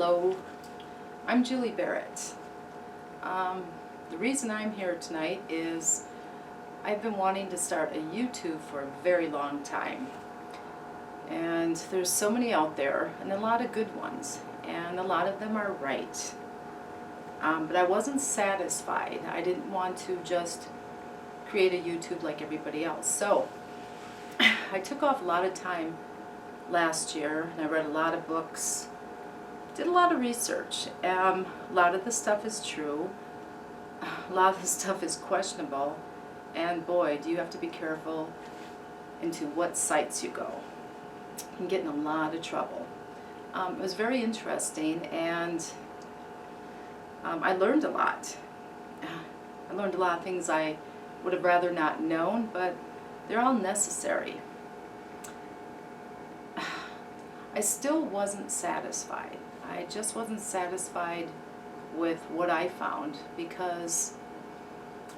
Hello, I'm Julie Barrette. The reason I'm here tonight is I've been wanting to start a YouTube for a very long time. And there's so many out there, and a lot of good ones, and a lot of them are right. But I wasn't satisfied. I didn't want to just create a YouTube like everybody else. So I took off a lot of time last year, and I read a lot of books, did a lot of research. A lot of the stuff is true, a lot of the stuff is questionable, and boy, do you have to be careful into what sites you go. You can get in a lot of trouble. It was very interesting, and I learned a lot. I learned a lot of things I would have rather not known, but they're all necessary. I still wasn't satisfied. I just wasn't satisfied with what I found, because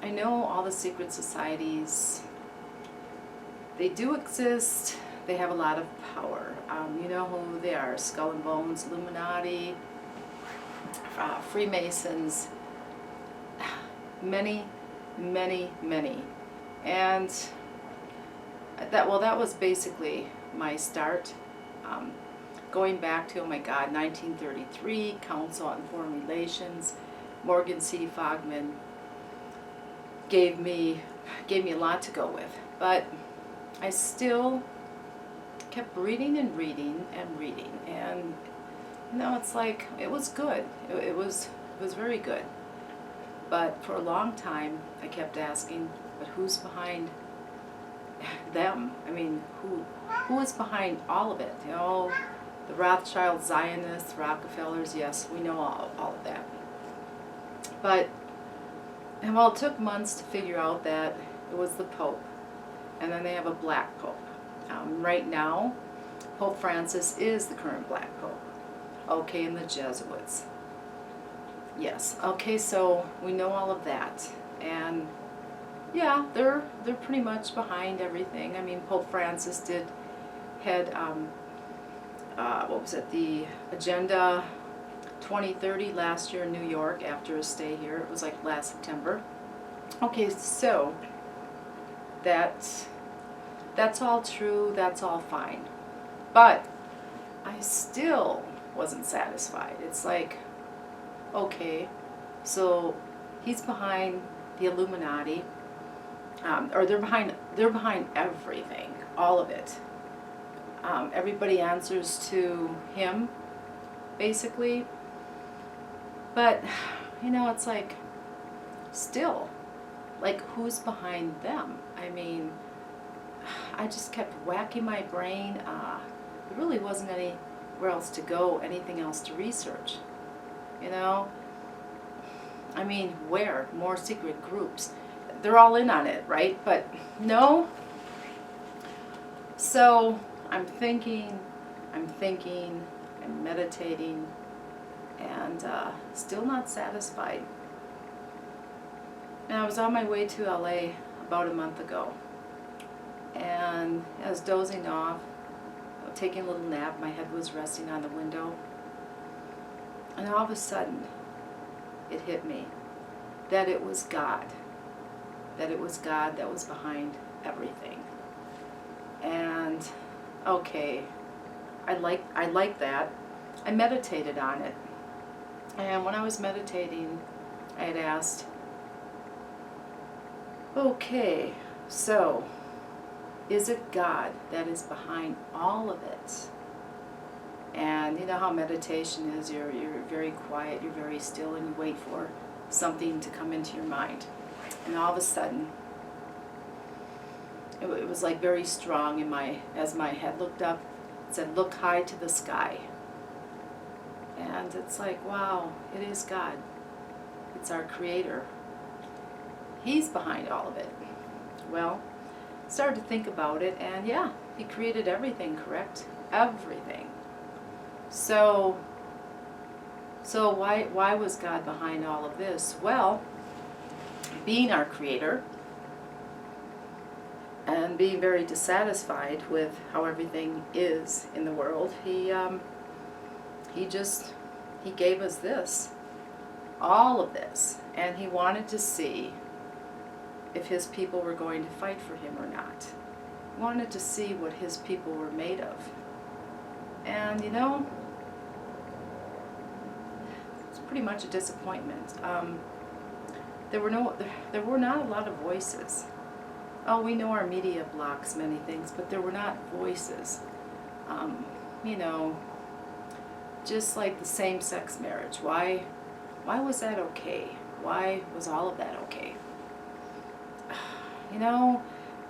I know all the secret societies, they do exist, they have a lot of power. You know who they are: Skull and Bones, Illuminati, Freemasons, many, many, many. And that was basically my start. Going back to, oh my God, 1933, Council on Foreign Relations, Morgan C. Fogman gave me a lot to go with. But I still kept reading and reading and reading, and you know, it's like, it was good. It was very good. But for a long time, I kept asking, but who's behind them? I mean, who is behind all of it? You know, the Rothschild, Zionists, Rockefellers, yes, we know all of that. But, and well, it took months to figure out that it was the Pope, and then they have a black Pope. Right now, Pope Francis is the current black Pope. Okay, and the Jesuits. Yes, okay, so we know all of that. And yeah, they're pretty much behind everything. I mean, Pope Francis had what was it, the Agenda 2030 last year in New York after a stay here. It was like last September. Okay, so that's all true, that's all fine. But I still wasn't satisfied. It's like, okay, so he's behind the Illuminati, or they're behind everything, all of it. Everybody answers to him, basically. But, you know, it's like, still, like, who's behind them? I mean, I just kept whacking my brain. There really wasn't anywhere else to go, anything else to research. You know? I mean, where? More secret groups. They're all in on it, right? But no. So I'm thinking, I'm meditating, and still not satisfied. And I was on my way to LA about a month ago, and I was dozing off, taking a little nap. My head was resting on the window, and all of a sudden it hit me that it was God. That it was God that was behind everything. And okay, I like that. I meditated on it. And when I was meditating, I had asked, okay, so is it God that is behind all of it? And you know how meditation is, you're very quiet, you're very still, and you wait for something to come into your mind. And all of a sudden, it was like very strong in as my head looked up, it said, look high to the sky. And it's like, wow, it is God. It's our Creator. He's behind all of it. Well, started to think about it, and yeah, He created everything, correct? Everything. So why was God behind all of this? Well, being our Creator and being very dissatisfied with how everything is in the world, he He gave us this, all of this, and he wanted to see if his people were going to fight for him or not. He wanted to see what his people were made of. And you know, it's pretty much a disappointment. There were not a lot of voices. Oh, we know our media blocks many things, but there were not voices. You know, just like the same-sex marriage. Why was that okay? Why was all of that okay? You know,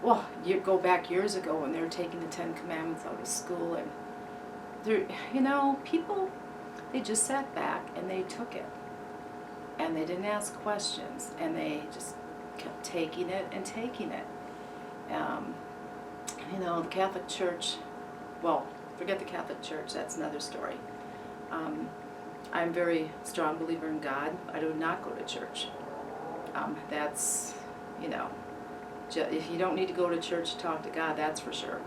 well, you go back years ago when they were taking the 10 Commandments out of school, and there, you know, people, they just sat back and they took it, and they didn't ask questions, and they just kept taking it and taking it. You know, the Catholic Church, well, forget the Catholic Church, that's another story. I'm a very strong believer in God. I do not go to church. That's, you know, if you don't need to go to church to talk to God, that's for sure.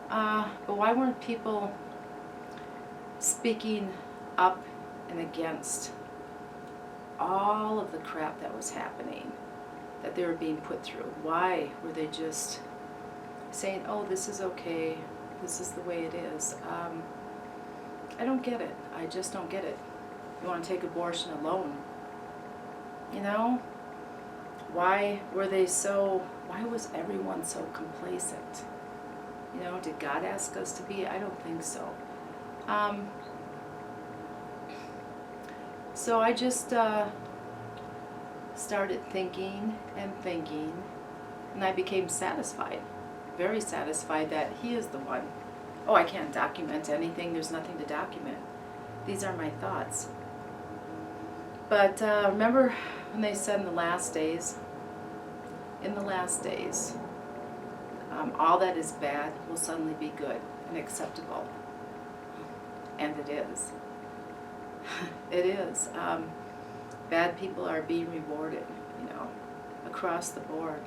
But why weren't people speaking up and against all of the crap that was happening, that they were being put through? Why were they just saying, oh, this is okay, this is the way it is? I don't get it. I just don't get it. You want to take abortion alone? You know? Why was everyone so complacent? You know, did God ask us to be? I don't think so. So I just started thinking and thinking, and I became satisfied, very satisfied that he is the one. Oh, I can't document anything. There's nothing to document. These are my thoughts. But remember when they said in the last days, all that is bad will suddenly be good and acceptable. And it is. It is. Bad people are being rewarded, you know, across the board.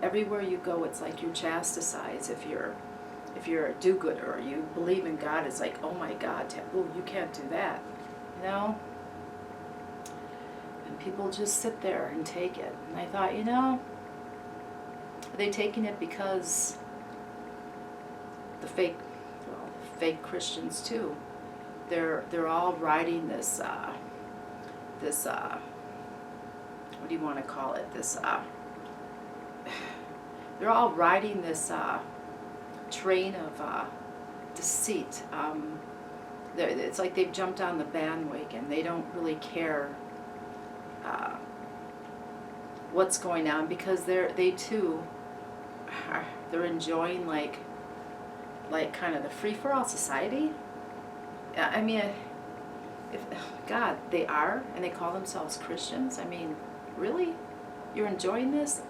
Everywhere you go, it's like you're chastised. If you're a do-gooder or you believe in God, it's like, oh my God, taboo, you can't do that, you know? And people just sit there and take it. And I thought, you know, are they taking it because the fake Christians too, they're all riding this, what do you want to call it, they're all riding this train of deceit. It's like they've jumped on the bandwagon. They don't really care what's going on, because they too they're enjoying like kind of the free-for-all society. I mean, if God, they are, and they call themselves Christians. I mean, really? You're enjoying this?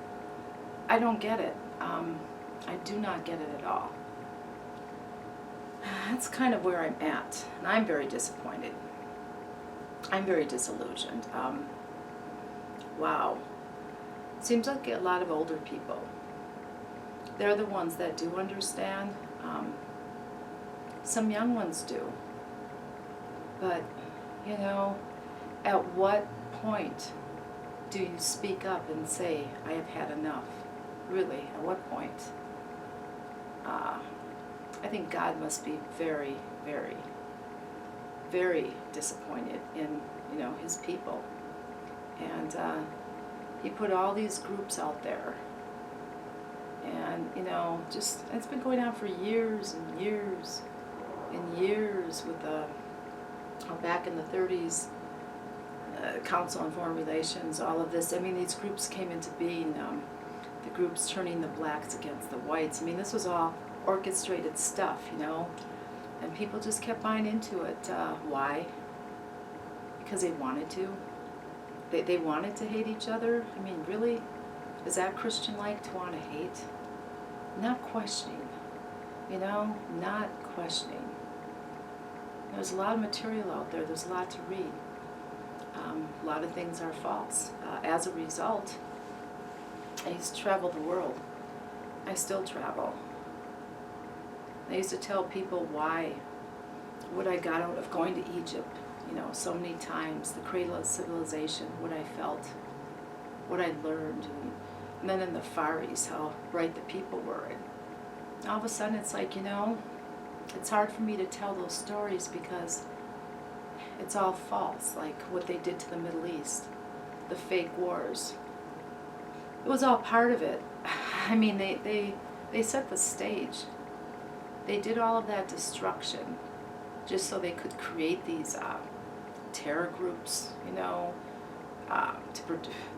I don't get it. I do not get it at all. That's kind of where I'm at, and I'm very disappointed. I'm very disillusioned. Wow. Seems like a lot of older people, they're the ones that do understand. Some young ones do. But, you know, at what point do you speak up and say, I have had enough? Really, at what point? I think God must be very, very, very disappointed in, you know, his people. And he put all these groups out there. And, you know, just, it's been going on for years and years and years with back in the 30s, Council on Foreign Relations, all of this. I mean, these groups came into being, the groups turning the blacks against the whites. I mean, this was all orchestrated stuff, you know, and people just kept buying into it. Why? Because they wanted to. They wanted to hate each other. I mean, really? Is that Christian-like to want to hate? Not questioning, you know, not questioning. There's a lot of material out there. There's a lot to read. A lot of things are false. As a result, I used to travel the world. I still travel. I used to tell people what I got out of going to Egypt, so many times, the cradle of civilization, what I felt, what I learned, and then in the Far East, how bright the people were. And all of a sudden, it's like, it's hard for me to tell those stories because it's all false, like what they did to the Middle East, the fake wars. It was all part of it. I mean, they set the stage. They did all of that destruction just so they could create these terror groups,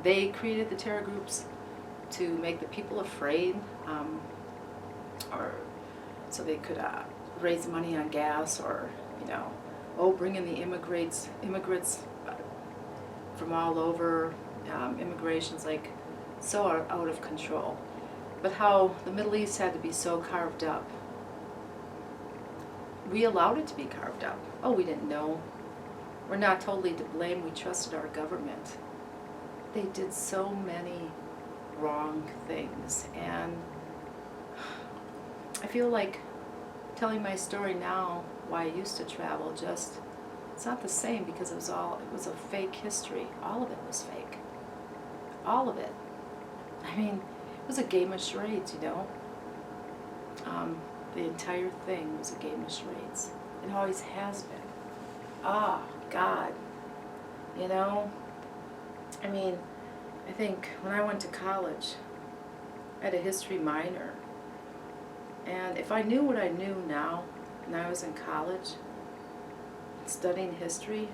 they created the terror groups to make the people afraid, or so they could raise money on gas, or bring in the immigrants from all over. Immigration's like so out of control. But how the Middle East had to be so carved up. We allowed it to be carved up. Oh, we didn't know. We're not totally to blame. We trusted our government. They did so many wrong things, and I feel like telling my story now, why I used to travel, it's not the same, because it was a fake history. All of it was fake. All of it. I mean, it was a game of charades, The entire thing was a game of charades. It always has been. God. I mean, I think when I went to college, I had a history minor. And if I knew what I knew now, when I was in college, studying history,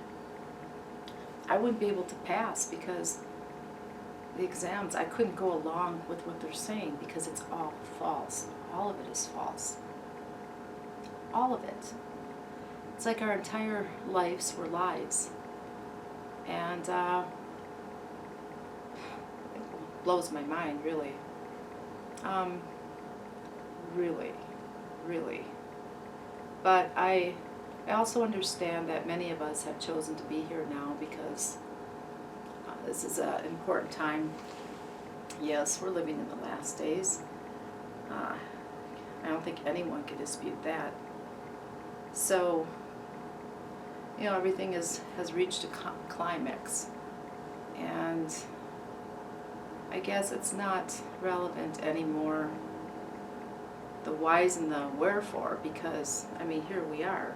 I wouldn't be able to pass, because the exams, I couldn't go along with what they're saying, because it's all false. All of it is false. All of it. It's like our entire lives were lies. And it blows my mind, really. Really. But I also understand that many of us have chosen to be here now because this is an important time. Yes, we're living in the last days. I don't think anyone can dispute that. So, everything has reached a climax. And I guess it's not relevant anymore, the whys and the wherefore, because, here we are.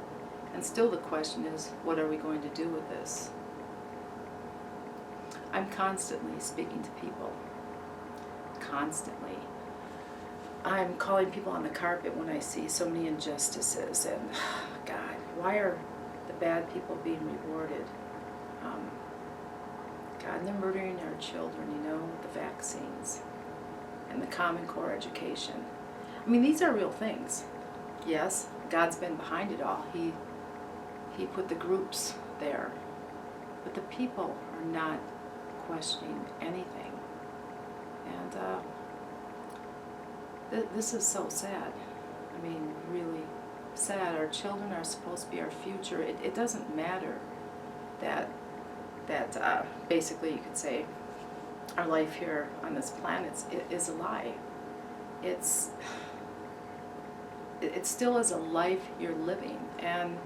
And still the question is, what are we going to do with this? I'm constantly speaking to people. Constantly. I'm calling people on the carpet when I see so many injustices, and God, why are the bad people being rewarded? God, and they're murdering our children, with the vaccines and the Common Core education. These are real things. Yes, God's been behind it all. He put the groups there. But the people are not questioning anything. And this is so sad. Really sad. Our children are supposed to be our future. It doesn't matter that basically you could say our life here on this planet is a lie. It still is a life you're living, and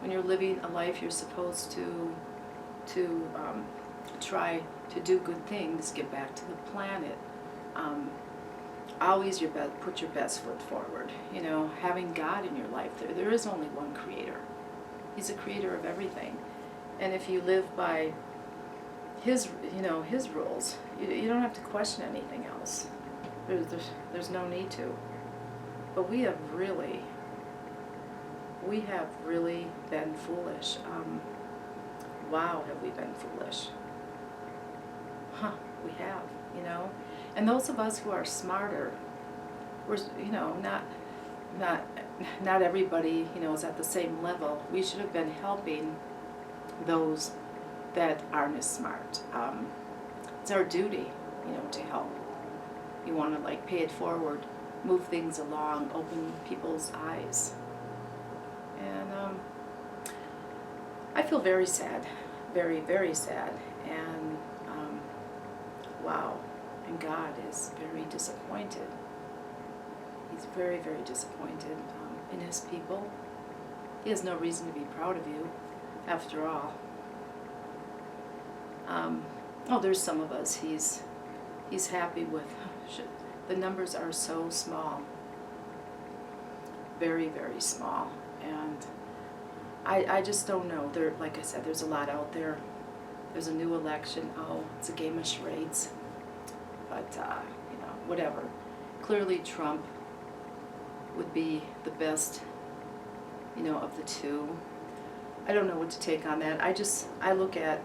when you're living a life, you're supposed to try to do good things, give back to the planet. Always put your best foot forward. Having God in your life. There is only one Creator. He's the creator of everything, and if you live by His rules, you don't have to question anything else. There's no need to. But we have really been foolish. Wow, have we been foolish? We have, And those of us who are smarter, we're, not everybody, is at the same level. We should have been helping those that aren't as smart. It's our duty, to help. You want to pay it forward, move things along, open people's eyes. And I feel very sad, very, very sad. And wow, and God is very disappointed. He's very, very disappointed in His people. He has no reason to be proud of you. after all. Oh, there's some of us he's happy with. The numbers are so small, very, very small, and I just don't know. There, like I said, there's a lot out there. There's a new election. Oh, it's a game of charades. But, you know, whatever. Clearly Trump would be the best, you know, of the two. I don't know what to take on that. I look at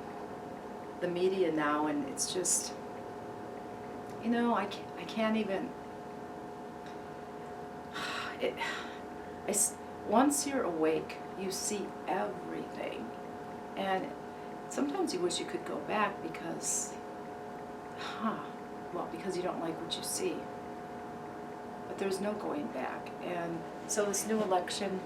the media now and it's just, you know, I can't even, once you're awake, you see everything. And sometimes you wish you could go back because, because you don't like what you see. But there's no going back. And so this new election,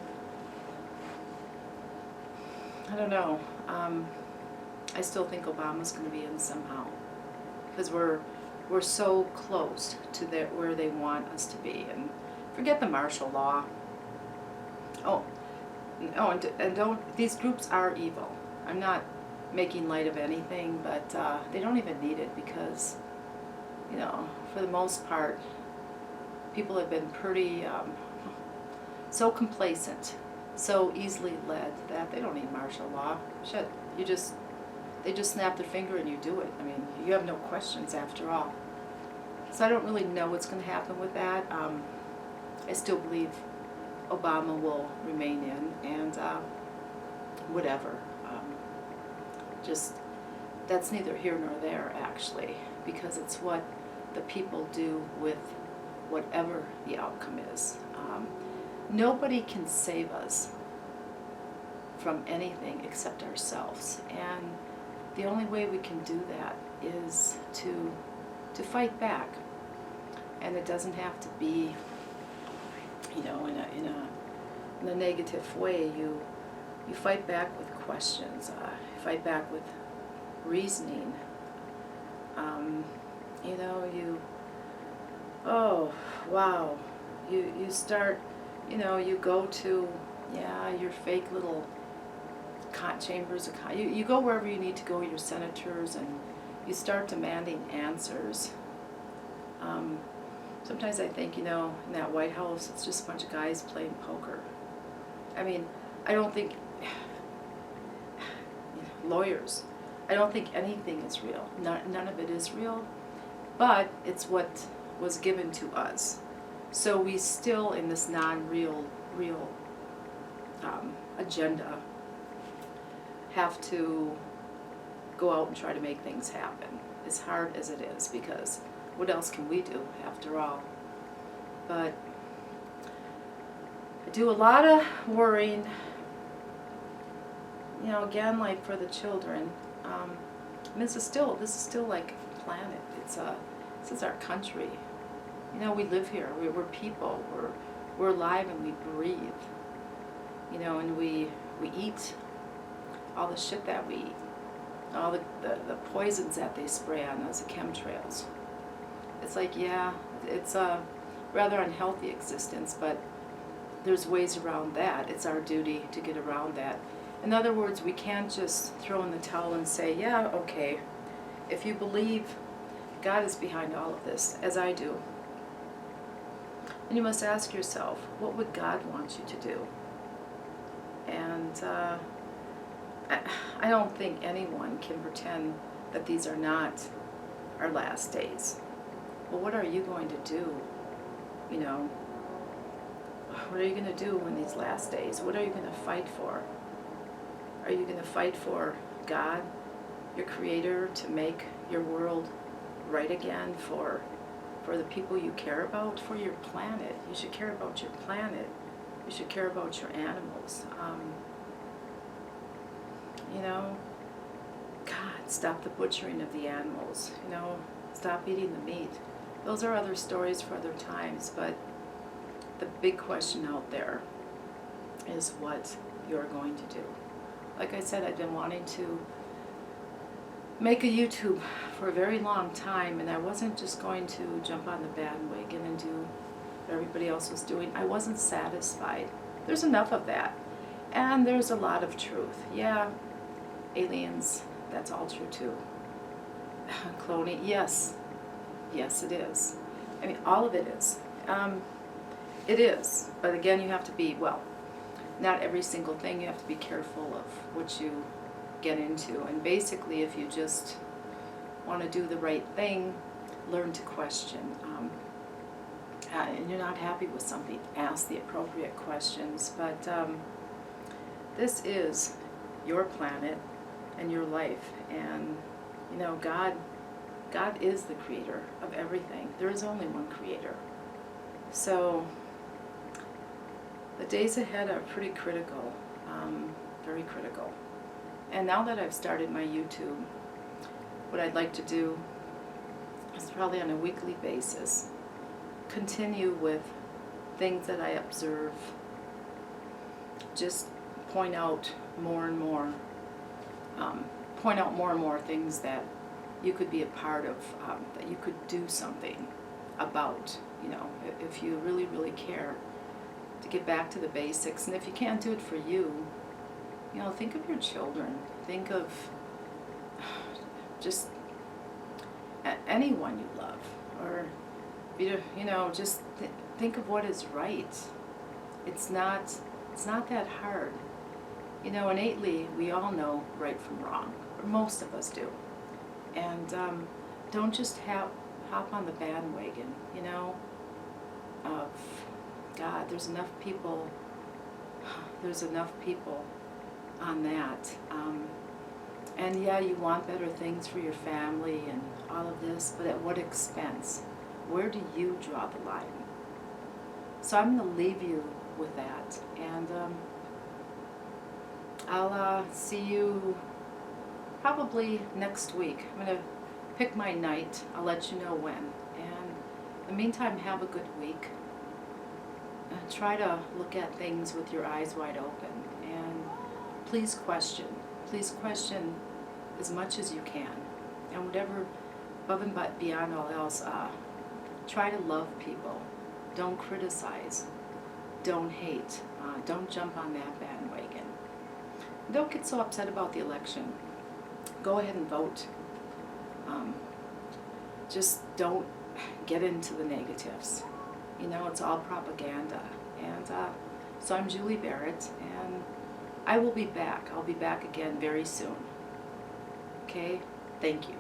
I don't know. I still think Obama's going to be in somehow, because we're so close to where they want us to be. And forget the martial law. And don't, these groups are evil. I'm not making light of anything, but they don't even need it because, you know, for the most part, people have been pretty so complacent, so easily led that they don't need martial law. Shit, they just snap their finger and you do it. I mean, you have no questions after all. So I don't really know what's going to happen with that. I still believe Obama will remain in, and whatever. Just, that's neither here nor there, actually, because it's what the people do with whatever the outcome is. Nobody can save us from anything except ourselves, and the only way we can do that is to fight back. And it doesn't have to be, you know, in a negative way. You fight back with questions. You fight back with reasoning. You know, oh wow, you start, you know, you go to your fake little chambers. You go wherever you need to go, your senators, and you start demanding answers. Sometimes I think, you know, in that White House, it's just a bunch of guys playing poker. I mean, I don't think, lawyers, I don't think anything is real. None of it is real, but it's what was given to us. So we still, in this non-real agenda, have to go out and try to make things happen, as hard as it is, because what else can we do, after all? But I do a lot of worrying, you know, again, like for the children. This is still like a planet. This is our country. You know, we live here. We're people. We're alive and we breathe. You know, and we eat all the shit that we eat, all the poisons that they spray on us, the chemtrails. It's like, yeah, it's a rather unhealthy existence, but there's ways around that. It's our duty to get around that. In other words, we can't just throw in the towel and say, yeah, okay, if you believe God is behind all of this, as I do, then you must ask yourself, what would God want you to do? And I don't think anyone can pretend that these are not our last days. Well, what are you going to do? You know, what are you going to do in these last days? What are you going to fight for? Are you going to fight for God, your Creator, to make your world right again, for the people you care about, for your planet? You should care about your planet. You should care about your animals. You know, God, stop the butchering of the animals. You know, stop eating the meat. Those are other stories for other times, but the big question out there is what you're going to do. Like I said, I've been wanting to make a YouTube for a very long time, and I wasn't just going to jump on the bandwagon and do what everybody else was doing. I wasn't satisfied. There's enough of that. And there's a lot of truth. Yeah, aliens, that's all true too. Cloning, yes. Yes, it is. I mean, all of it is. It is. But again, you have to be, well, not every single thing. You have to be careful of what you get into. And basically, if you just want to do the right thing, learn to question. And you're not happy with something, ask the appropriate questions. But this is your planet and your life. And, you know, God is the creator of everything. There is only one creator. So the days ahead are pretty critical, very critical. And now that I've started my YouTube, what I'd like to do is probably on a weekly basis continue with things that I observe, just point out more and more things that you could be a part of, that you could do something about, you know, if you really, really care, to get back to the basics. And if you can't do it for you, you know, think of your children. Think of just anyone you love, or, you know, just think of what is right. It's not that hard. You know, innately, we all know right from wrong, or most of us do. And don't just hop on the bandwagon, you know, of God. There's enough people on that. And yeah, you want better things for your family and all of this, but at what expense? Where do you draw the line? So I'm going to leave you with that. And I'll see you probably next week. I'm going to pick my night. I'll let you know when. And in the meantime, have a good week. Try to look at things with your eyes wide open. And please question. Please question as much as you can. And whatever, above and beyond all else, try to love people. Don't criticize. Don't hate. Don't jump on that bandwagon. Don't get so upset about the election. Go ahead and vote. Just don't get into the negatives. You know, it's all propaganda. And so I'm Julie Barrette, and I will be back. I'll be back again very soon. Okay? Thank you.